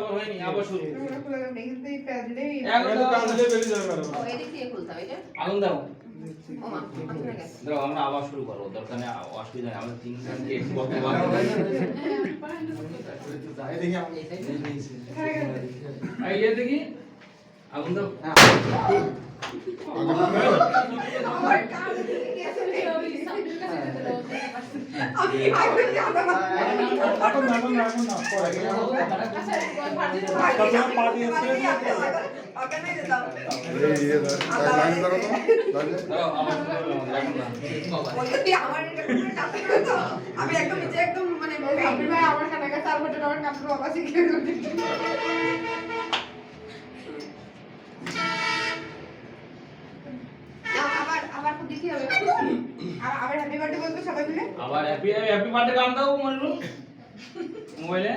আবার হয়নি আবার শুরু আগুন দাও দাও আমরা আবার শুরু করবো দরকার নেই অসুবিধা নেই আমরা তিনজনকে কতবার এই যে দেখি আগুন দাও আমি একদম একদম মানে ভাই আমার কাছে 4 ঘন্টা আমার কাজ বাবা শিখে আবার দিতে হবে আবার হ্যাপি বার্থডে বলতে সবাই মিলে আবার হ্যাপি বার্থডে গান দাও মনিরুল মোবাইলে